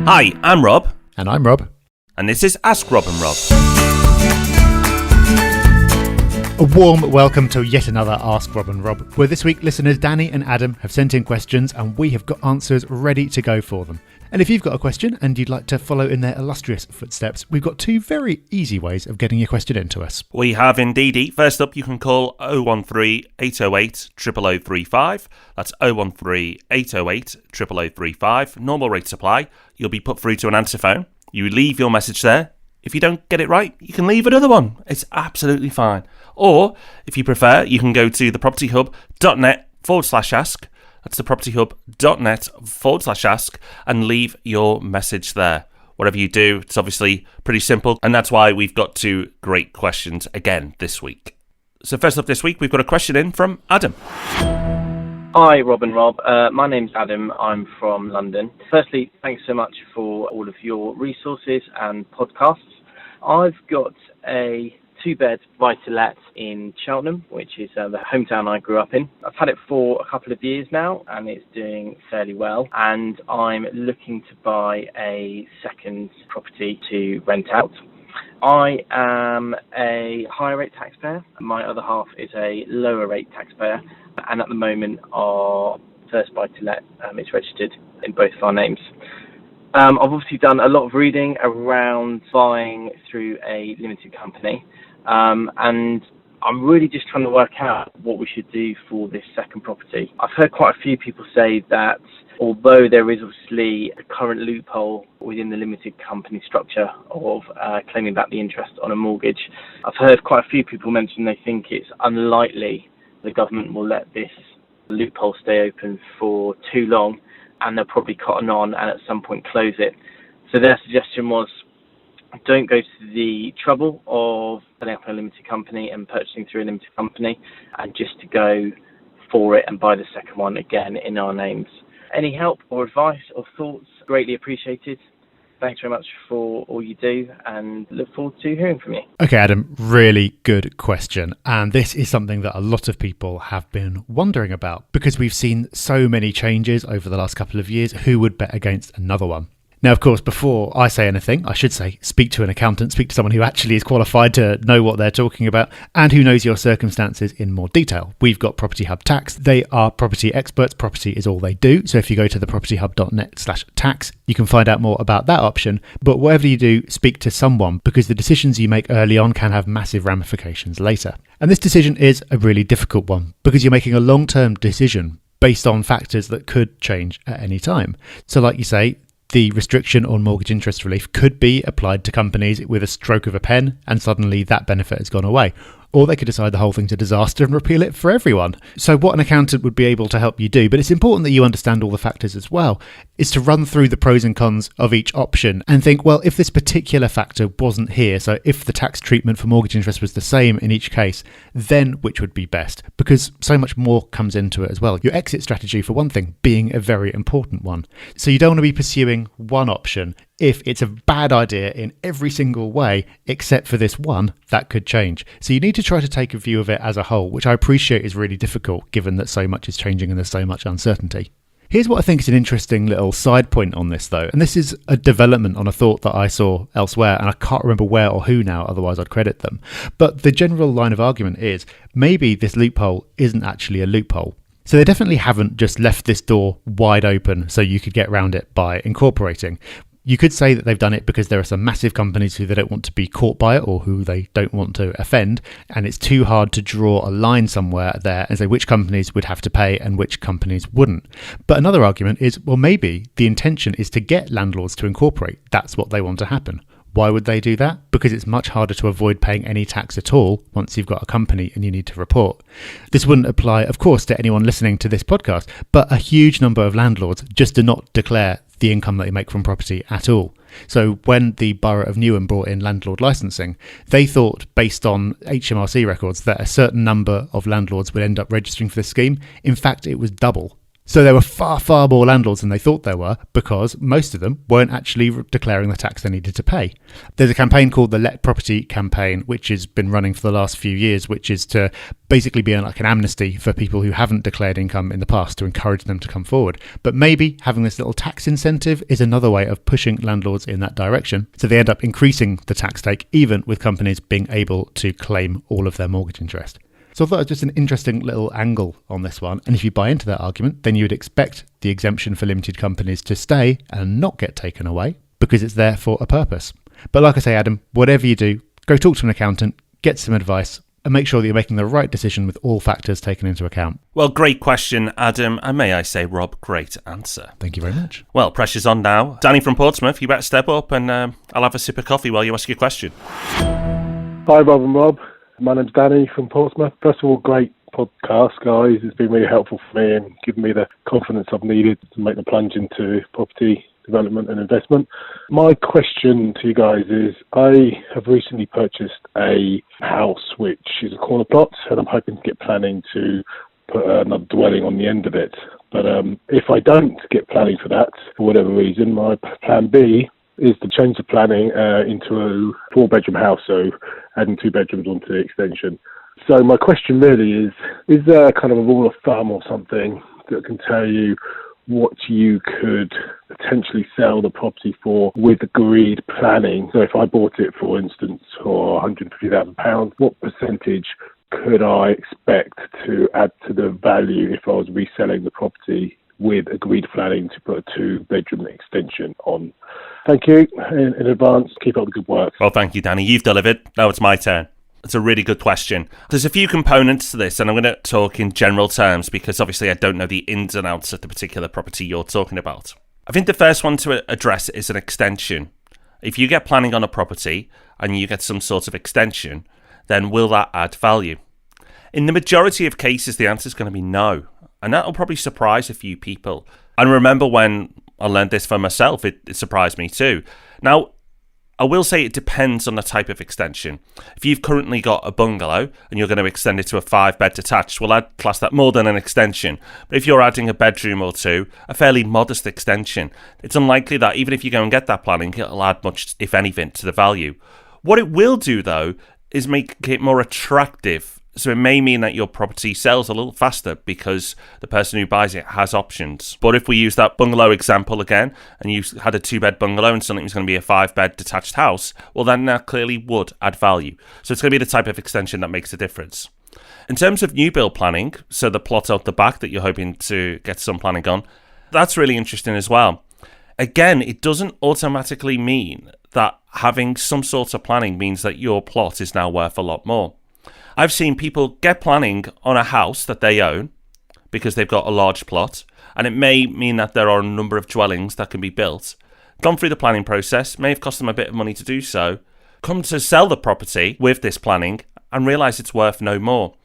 Hi, I'm Rob. And I'm Rob. And this is Ask Rob and Rob. A warm welcome to yet another Ask Rob and Rob, where this week listeners Danny and Adam have sent in questions and we have got answers ready to go for them. And if you've got a question and you'd like to follow in their illustrious footsteps, we've got two very easy ways of getting your question into us. We have indeed. First up, you can call 013 808 00035. That's 013 808 00035. Normal rate supply. You'll be put through to an answer phone. You leave your message there. If you don't get it right, you can leave another one. It's absolutely fine. Or, if you prefer, you can go to thepropertyhub.net/ask. That's thepropertyhub.net/ask and leave your message there. Whatever you do, it's obviously pretty simple, and that's why we've got two great questions again this week. So first up this week, we've got a question in from Adam. Hi, Rob and Rob. My name's Adam. I'm from London. Firstly, thanks so much for all of your resources and podcasts. I've got a two-bed buy-to-let in Cheltenham, which is the hometown I grew up in. I've had it for a couple of years now, and it's doing fairly well. And I'm looking to buy a second property to rent out. I am a higher rate taxpayer. My other half is a lower rate taxpayer. And at the moment, our first buy-to-let is registered in both of our names. I've obviously done a lot of reading around buying through a limited company. And I'm really just trying to work out what we should do for this second property. I've heard quite a few people say that although there is obviously a current loophole within the limited company structure of claiming back the interest on a mortgage, I've heard quite a few people mention they think it's unlikely the government will let this loophole stay open for too long, and they'll probably cotton on and at some point close it. So their suggestion was, don't go to the trouble of setting up a limited company and purchasing through a limited company, and just to go for it and buy the second one again in our names. Any help or advice or thoughts, greatly appreciated. Thanks very much for all you do, and look forward to hearing from you. Okay, Adam, really good question. And this is something that a lot of people have been wondering about because we've seen so many changes over the last couple of years. Who would bet against another one? Now, of course, before I say anything, I should say speak to an accountant, speak to someone who actually is qualified to know what they're talking about and who knows your circumstances in more detail. We've got Property Hub Tax. They are property experts. Property is all they do. So if you go to thepropertyhub.net/tax, you can find out more about that option. But whatever you do, speak to someone because the decisions you make early on can have massive ramifications later. And this decision is a really difficult one because you're making a long-term decision based on factors that could change at any time. So like you say, the restriction on mortgage interest relief could be applied to companies with a stroke of a pen and suddenly that benefit has gone away. Or they could decide the whole thing's a disaster and repeal it for everyone. So what an accountant would be able to help you do, but it's important that you understand all the factors as well, is to run through the pros and cons of each option and think, well, if this particular factor wasn't here, so if the tax treatment for mortgage interest was the same in each case, then which would be best? Because so much more comes into it as well. Your exit strategy, for one thing, being a very important one. So you don't want to be pursuing one option if it's a bad idea in every single way, except for this one, that could change. So you need to try to take a view of it as a whole, which I appreciate is really difficult given that so much is changing and there's so much uncertainty. Here's what I think is an interesting little side point on this though, and this is a development on a thought that I saw elsewhere, and I can't remember where or who now, otherwise I'd credit them. But the general line of argument is, maybe this loophole isn't actually a loophole. So they definitely haven't just left this door wide open so you could get around it by incorporating. You could say that they've done it because there are some massive companies who they don't want to be caught by it or who they don't want to offend, and it's too hard to draw a line somewhere there and say which companies would have to pay and which companies wouldn't. But another argument is, well, maybe the intention is to get landlords to incorporate. That's what they want to happen. Why would they do that? Because it's much harder to avoid paying any tax at all once you've got a company and you need to report. This wouldn't apply, of course, to anyone listening to this podcast, but a huge number of landlords just do not declare the income that they make from property at all. So when the Borough of Newham brought in landlord licensing, they thought, based on HMRC records, that a certain number of landlords would end up registering for this scheme. In fact, it was double. So there were far, far more landlords than they thought there were because most of them weren't actually declaring the tax they needed to pay. There's a campaign called the Let Property campaign, which has been running for the last few years, which is to basically be like an amnesty for people who haven't declared income in the past to encourage them to come forward. But maybe having this little tax incentive is another way of pushing landlords in that direction. So they end up increasing the tax take, even with companies being able to claim all of their mortgage interest. So I thought it was just an interesting little angle on this one. And if you buy into that argument, then you would expect the exemption for limited companies to stay and not get taken away because it's there for a purpose. But like I say, Adam, whatever you do, go talk to an accountant, get some advice, and make sure that you're making the right decision with all factors taken into account. Well, great question, Adam, and may I say, Rob, great answer. Thank you very much. Well, pressure's on now. Danny from Portsmouth, you better step up and I'll have a sip of coffee while you ask your question. Hi, Rob and Rob. My name's Danny from Portsmouth. First of all, great podcast, guys. It's been really helpful for me and given me the confidence I've needed to make the plunge into property development and investment. My question to you guys is, I have recently purchased a house which is a corner plot, and I'm hoping to get planning to put another dwelling on the end of it. But if I don't get planning for that, for whatever reason, my plan B is to change the planning into a 4-bedroom house, so adding 2 bedrooms onto the extension. So my question really is there kind of a rule of thumb or something that can tell you what you could potentially sell the property for with agreed planning? So if I bought it, for instance, for £150,000, what percentage could I expect to add to the value if I was reselling the property with agreed planning to put a 2-bedroom extension on? Thank you in advance. Keep up the good work. Well, thank you, Danny. You've delivered. Now it's my turn. It's a really good question. There's a few components to this, and I'm going to talk in general terms because obviously I don't know the ins and outs of the particular property you're talking about. I think the first one to address is an extension. If you get planning on a property and you get some sort of extension, then will that add value? In the majority of cases, the answer is going to be no. And that will probably surprise a few people. And remember when I learned this for myself, it surprised me too. Now, I will say it depends on the type of extension. If you've currently got a bungalow and you're going to extend it to a 5-bed detached, well, I'd class that more than an extension. But if you're adding a bedroom or two, a fairly modest extension, it's unlikely that even if you go and get that planning, it'll add much, if anything, to the value. What it will do, though, is make it more attractive. So it may mean that your property sells a little faster because the person who buys it has options. But if we use that bungalow example again, and you had a 2-bed bungalow and suddenly it was going to be a 5-bed detached house, well then that clearly would add value. So it's going to be the type of extension that makes a difference. In terms of new build planning, so the plot out the back that you're hoping to get some planning on, that's really interesting as well. Again, it doesn't automatically mean that having some sort of planning means that your plot is now worth a lot more. I've seen people get planning on a house that they own because they've got a large plot, and it may mean that there are a number of dwellings that can be built. Gone through the planning process, may have cost them a bit of money to do so, come to sell the property with this planning and realise it's worth no more.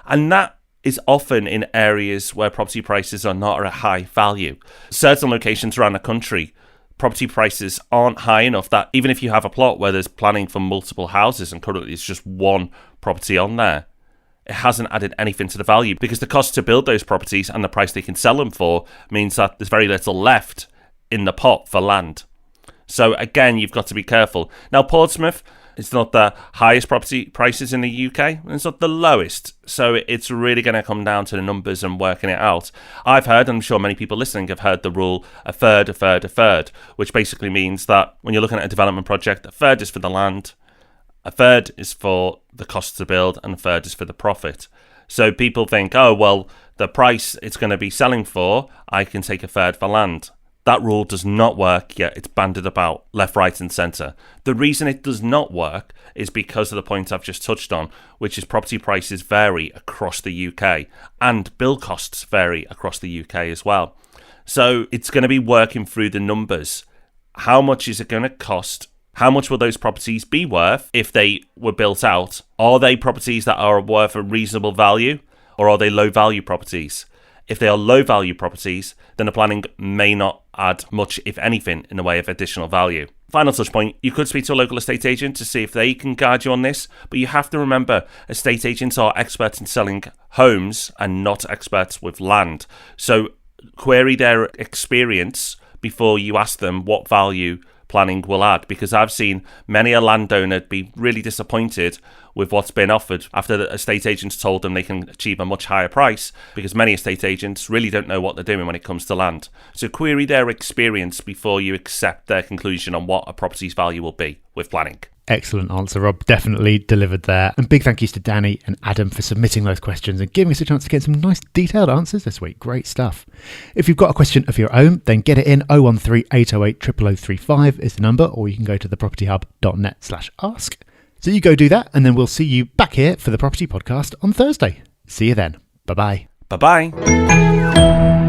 And that is often in areas where property prices are not at a high value. Certain locations around the country, property prices aren't high enough that even if you have a plot where there's planning for multiple houses and currently it's just one property on there, it hasn't added anything to the value because the cost to build those properties and the price they can sell them for means that there's very little left in the pot for land. So again, you've got to be careful. Now, Portsmouth, it's not the highest property prices in the UK, and it's not the lowest. So it's really going to come down to the numbers and working it out. I've heard, and I'm sure many people listening have heard the rule, a third, which basically means that when you're looking at a development project, a third is for the land, a third is for the cost to build, and a third is for the profit. So people think, oh, well, the price it's going to be selling for, I can take a third for land. That rule does not work, yet it's banded about left, right and centre. The reason it does not work is because of the point I've just touched on, which is property prices vary across the UK and build costs vary across the UK as well. So it's going to be working through the numbers. How much is it going to cost? How much will those properties be worth if they were built out? Are they properties that are worth a reasonable value, or are they low value properties? If they are low value properties, then the planning may not add much, if anything, in the way of additional value. Final touch point, you could speak to a local estate agent to see if they can guide you on this, but you have to remember estate agents are experts in selling homes and not experts with land. So query their experience before you ask them what value planning will add, because I've seen many a landowner be really disappointed with what's been offered after the estate agents told them they can achieve a much higher price, because many estate agents really don't know what they're doing when it comes to land. So query their experience before you accept their conclusion on what a property's value will be with planning. Excellent answer, Rob. Definitely delivered there. And big thank yous to Danny and Adam for submitting those questions and giving us a chance to get some nice detailed answers this week. Great stuff. If you've got a question of your own, then get it in. 013 808 0035 is the number, or you can go to thepropertyhub.net/ask. So you go do that, and then we'll see you back here for the Property Podcast on Thursday. See you then. Bye-bye. Bye-bye.